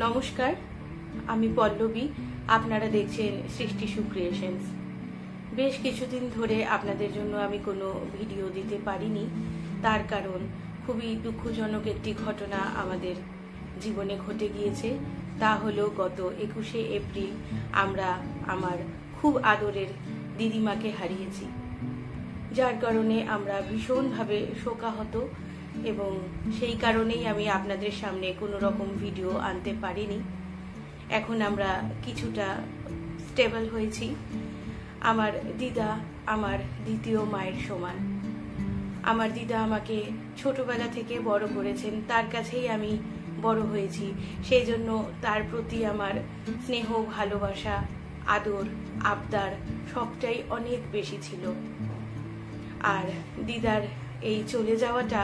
নমস্কার, আমি পল্লবী। আপনারা দেখছেন সৃষ্টি ক্রিয়েশনস। বেশ কিছুদিন ধরে আপনাদের জন্য আমি কোনো ভিডিও দিতে পারিনি, তার কারণ খুবই দুঃখজনক একটি ঘটনা আমাদের জীবনে ঘটে গিয়েছে। তা হলো গত 21শে এপ্রিল আমরা আমার খুব আদরের দিদিমাকে হারিয়েছি, যার কারণে আমরা ভীষণভাবে শোকাহত এবং সেই কারণেই আমি আপনাদের সামনে কোনো রকম ভিডিও আনতে পারিনি। এখন আমরা কিছুটা স্টেবল হয়েছি। আমার দিদা আমার দ্বিতীয় মায়ের সমান। আমার দিদা আমাকে ছোটবেলা থেকে বড় করেছেন, তার কাছেই আমি বড় হয়েছি। সেই জন্য তার প্রতি আমার স্নেহ, ভালোবাসা, আদর, আবদার সবটাই অনেক বেশি ছিল। আর দিদার এই চলে যাওয়াটা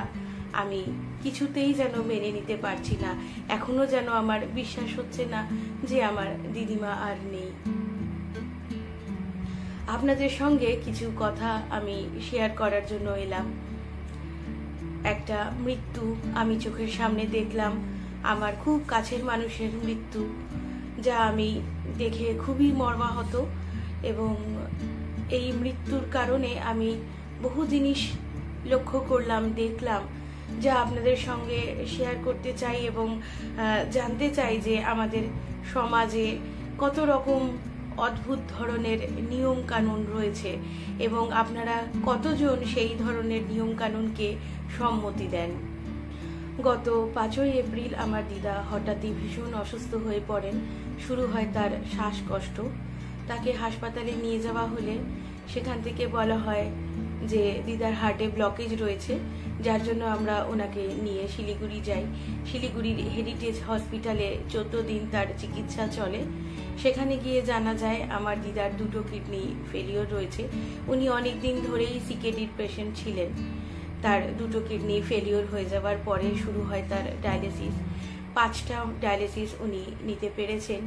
আমি কিছুতেই যেন মেনে নিতে পারছি না। এখনো যেন আমার বিশ্বাস হচ্ছে না যে আমার দিদিমা আর নেই। আপনাদের সঙ্গে কিছু কথা আমি শেয়ার করার জন্য এলাম। একটা মৃত্যু আমি চোখের সামনে দেখলাম, আমার খুব কাছের মানুষের মৃত্যু, যা আমি দেখে খুবই মর্মাহত। এবং এই মৃত্যুর কারণে আমি বহু জিনিস লক্ষ্য করলাম, দেখলাম, যা আপনাদের সঙ্গে শেয়ার করতে চাই এবং জানতে চাই যে আমাদের সমাজে কত রকম অদ্ভুত ধরনের নিয়ম কানুন রয়েছে এবং আপনারা কতজন সেই ধরনের নিয়ম কানুনকে সম্মতি দেন। গত 5ই এপ্রিল আমার দিদা হঠাৎই ভীষণ অসুস্থ হয়ে পড়েন। শুরু হয় তার শ্বাসকষ্ট। তাকে হাসপাতালে নিয়ে যাওয়া হলে সেখান থেকে বলা হয় যে দিদার হার্টে ব্লকেজ রয়েছে, যার জন্য আমরা ওনাকে নিয়ে শিলিগুড়ি যাই। শিলিগুড়ির হেরিটেজ হসপিটালে 14 দিন তার চিকিৎসা চলে। সেখানে গিয়ে জানা যায় আমার দিদার 2টো কিডনি ফেলিওর রয়েছে। উনি অনেক দিন ধরেই সিকেডির পেশেন্ট ছিলেন। তার 2টো কিডনি ফেলিওর হয়ে যাওয়ার পরে শুরু হয় তার ডায়ালিসিস। 5টা ডায়ালিসিস উনি নিতে পেরেছেন।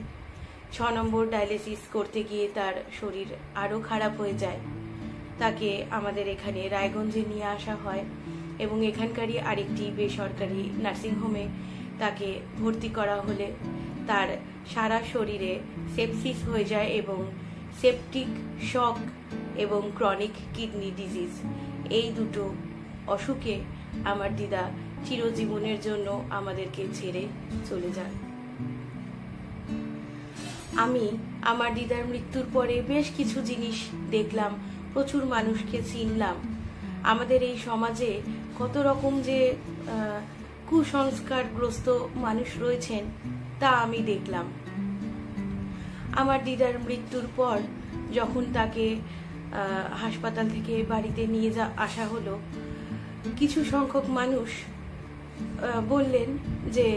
6 নম্বর ডায়ালিসিস করতে গিয়ে তার শরীর আরও খারাপ হয়ে যায়। তাকে আমাদের এখানে রায়গঞ্জে নিয়ে আসা হয় এবং এখানকারই আরেকটি বেসরকারি নার্সিংহোমে তাকে ভর্তি করা হলে তার সারা শরীরে সেপসিস হয়ে যায় এবং সেপটিক শক এবং ক্রনিক কিডনি ডিজিজ, এই 2টো অসুখে আমার দিদা চিরজীবনের জন্য আমাদেরকে ছেড়ে চলে যান। আমি আমার দিদার মৃত্যুর পরে বেশ কিছু জিনিস দেখলাম, প্রচুর মানুষকে চিনলাম। আমাদের এই সমাজে কত রকম যে কুসংস্কারগ্রস্ত মানুষ রয়েছেন তা আমি দেখলাম। আমার দিদার মৃত্যুর পর যখন তাকে হাসপাতাল থেকে বাড়িতে নিয়ে আসা হলো, কিছু সংখ্যক মানুষ বললেন যে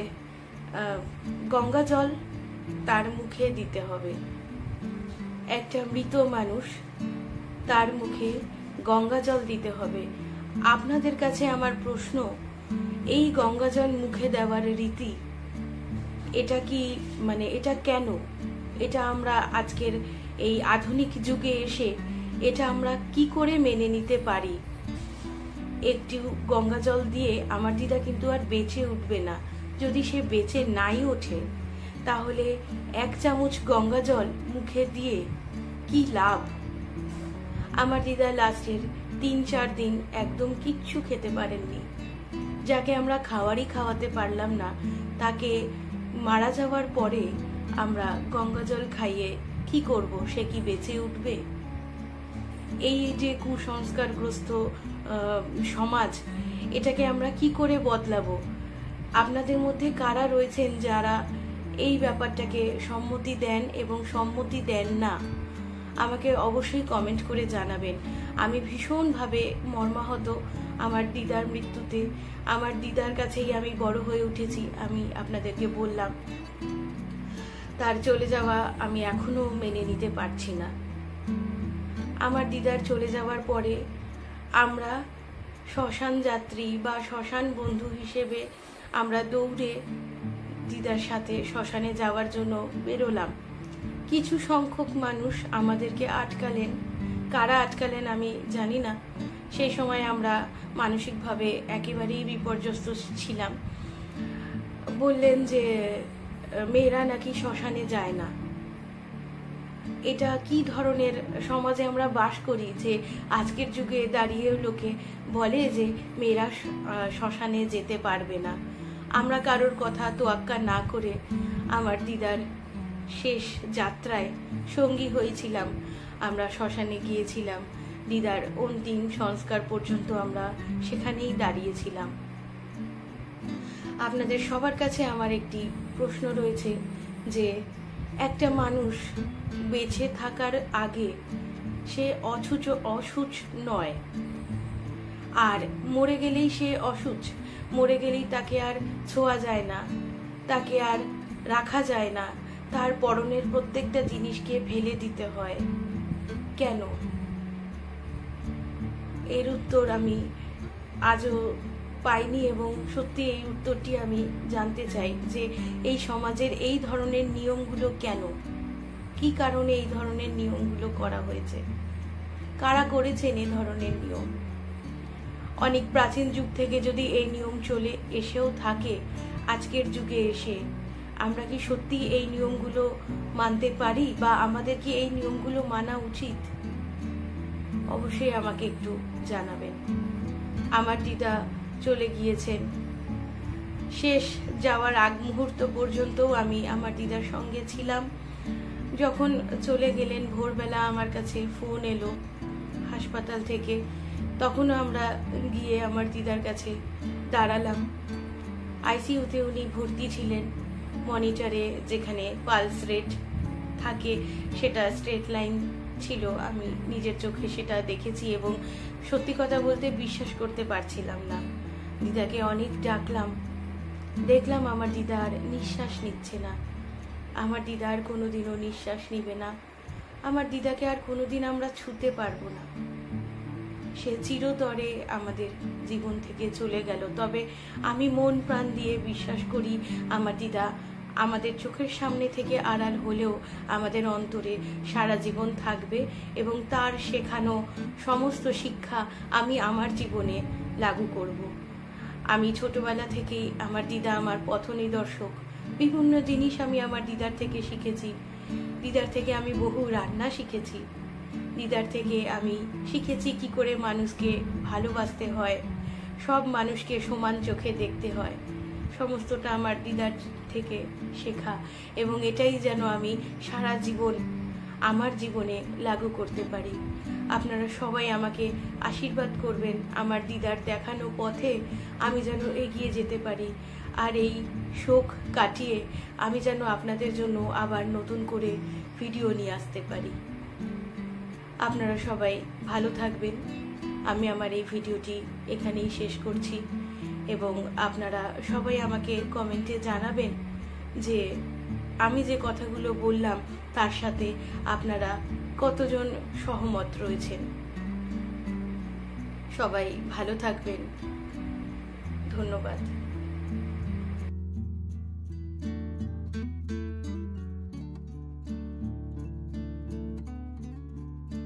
গঙ্গা জল তার মুখে দিতে হবে। একটা মৃত মানুষ, তার মুখে গঙ্গা জল দিতে হবে। আপনাদের কাছে আমার প্রশ্ন, এই গঙ্গা জল মুখে দেওয়ার রীতি এটা কি, মানে এটা কেন? এটা আমরা আজকের এই আধুনিক যুগে এসে এটা আমরা কি করে মেনে নিতে পারি? একটু গঙ্গা জল দিয়ে আমার দিদা কিন্তু আর বেঁচে উঠবে না। যদি সে বেঁচে নাই ওঠে তাহলে 1 চামচ গঙ্গা জল মুখে দিয়ে কি লাভ? আমার দিদা লাস্টের 3-4 দিন একদম কিচ্ছু খেতে পারেননি। যাকে আমরা খাওয়াতে পারলাম না, তাকে মারা যাওয়ার পরে আমরা গঙ্গা জল খাইয়ে কি করব? সে কি বেঁচে উঠবে? এই যে কুসংস্কারগ্রস্ত সমাজ, এটাকে আমরা কি করে বদলাবো? আপনাদের মধ্যে কারা রয়েছেন যারা এই ব্যাপারটাকে সম্মতি দেন এবং সম্মতি দেন না? আমাকে অবশ্যই কমেন্ট করে জানাবেন। আমি ভীষণভাবে মর্মাহত আমার দিদার মৃত্যুতে। আমার দিদার কাছেই আমি বড় হয়ে উঠেছি, আমি আপনাদেরকে বললাম। তার চলে যাওয়া আমি এখনো মেনে নিতে পারছি না। আমার দিদার চলে যাওয়ার পরে আমরা শ্মশান যাত্রী বা শ্মশান বন্ধু হিসেবে আমরা দৌড়ে দিদার সাথে শ্মশানে যাওয়ার জন্য বেরোলাম। কিছু সংখ্যক মানুষ আমাদেরকে আটকালেন। কারা আটকালেন আমি জানি না। সেই সময় আমরা মানসিকভাবে একেবারেই বিপর্যস্ত ছিলাম। বললেন যে মেয়েরা নাকি শ্মশানে যায় না। এটা কি ধরনের সমাজে আমরা বাস করি যে আজকের যুগে দাঁড়িয়ে লোকে বলে যে মেয়েরা শ্মশানে যেতে পারবে না। আমরা কারোর কথা তোয়াক্কা না করে আমার দিদার শেষ যাত্রায় সঙ্গী হয়েছিলাম। আমরা শ্মশানে গিয়েছিলাম, দিদার অন্তিম সংস্কার পর্যন্ত আমরা সেখানেই দাঁড়িয়েছিলাম। আপনাদের সবার কাছে আমার একটি প্রশ্ন রয়েছে যে একটা মানুষ বেঁচে থাকার আগে সে অসুচ নয়, আর মরে গেলেই সে অসুচ। মরে গেলেই তাকে আর ছোঁয়া যায় না, তাকে আর রাখা যায় না, তার পরনের প্রত্যেকটা জিনিসকে ফেলে দিতে হয় কেন? এর উত্তর আমি আজও পাইনি, এবং সত্যি এই উত্তরটি আমি জানতে চাই যে এই সমাজের এই ধরনের নিয়মগুলো কেন, কি কারণে এই ধরনের নিয়মগুলো করা হয়েছে, কারা করেছেন এই ধরনের নিয়ম। অনেক প্রাচীন যুগ থেকে যদি এই নিয়ম চলে এসেও থাকে, আজকের যুগে এসে আমরা কি সত্যি এই নিয়মগুলো মানতে পারি, বা আমাদের কি এই নিয়মগুলো মানা উচিত? অবশ্যই আমাকে একটু জানাবেন। আমার দিদা চলে গিয়েছেন, শেষ যাওয়ার আগ মুহূর্ত পর্যন্তও আমি আমার দিদার সঙ্গে ছিলাম। যখন চলে গেলেন ভোরবেলা আমার কাছে ফোন এলো হাসপাতাল থেকে, তখনও আমরা গিয়ে আমার দিদার কাছে দাঁড়ালাম। আইসিইউতে উনি ভর্তি ছিলেন, মনিটরে যেখানে পালস রেট থাকে সেটা স্ট্রেট লাইন ছিল, আমি নিজের চোখে সেটা দেখেছি এবং সত্যি কথা বলতে বিশ্বাস করতে পারছিলাম না। দিদাকে অনেক ডাকলাম, দেখলাম আমার দিদা আর নিঃশ্বাস নিচ্ছে না। আমার দিদা আর কোনোদিনও নিঃশ্বাস নিবে না, আমার দিদাকে আর কোনোদিন আমরা ছুঁতে পারবো না। সে চিরতরে আমাদের জীবন থেকে চলে গেল। তবে আমি মন প্রাণ দিয়ে বিশ্বাস করি আমার দিদা আমাদের চোখের সামনে থেকে আড়াল হলেও আমাদের অন্তরে সারা জীবন থাকবে, এবং তার শেখানো সমস্ত শিক্ষা আমি আমার জীবনে লাগু করব। আমি ছোটবেলা থেকেই আমার দিদা আমার পথ নিদর্শক। বিভিন্ন জিনিস আমি আমার দিদার থেকে শিখেছি। দিদার থেকে আমি বহু রান্না শিখেছি। দিদার থেকে আমি শিখেছি কি করে মানুষকে ভালোবাসতে হয়, সব মানুষকে সমান চোখে দেখতে হয়। সমস্তটা আমার দিদার থেকে শেখা, এবং এটাই যেন আমি সারা জীবন আমার জীবনে লাগু করতে পারি। আপনারা সবাই আমাকে আশীর্বাদ করবেন আমার দিদার দেখানো পথে আমি যেন এগিয়ে যেতে পারি, আর এই শোক কাটিয়ে আমি যেন আপনাদের জন্য আবার নতুন করে ভিডিও নিয়ে আসতে পারি। আপনারা সবাই ভালো থাকবেন। আমি আমার এই ভিডিওটি এখানেই শেষ করছি, এবং আপনারা সবাই আমাকে কমেন্টে জানাবেন যে আমি যে কথাগুলো বললাম তার সাথে আপনারা কতজন সহমত রয়েছেন। সবাই ভালো থাকবেন। ধন্যবাদ।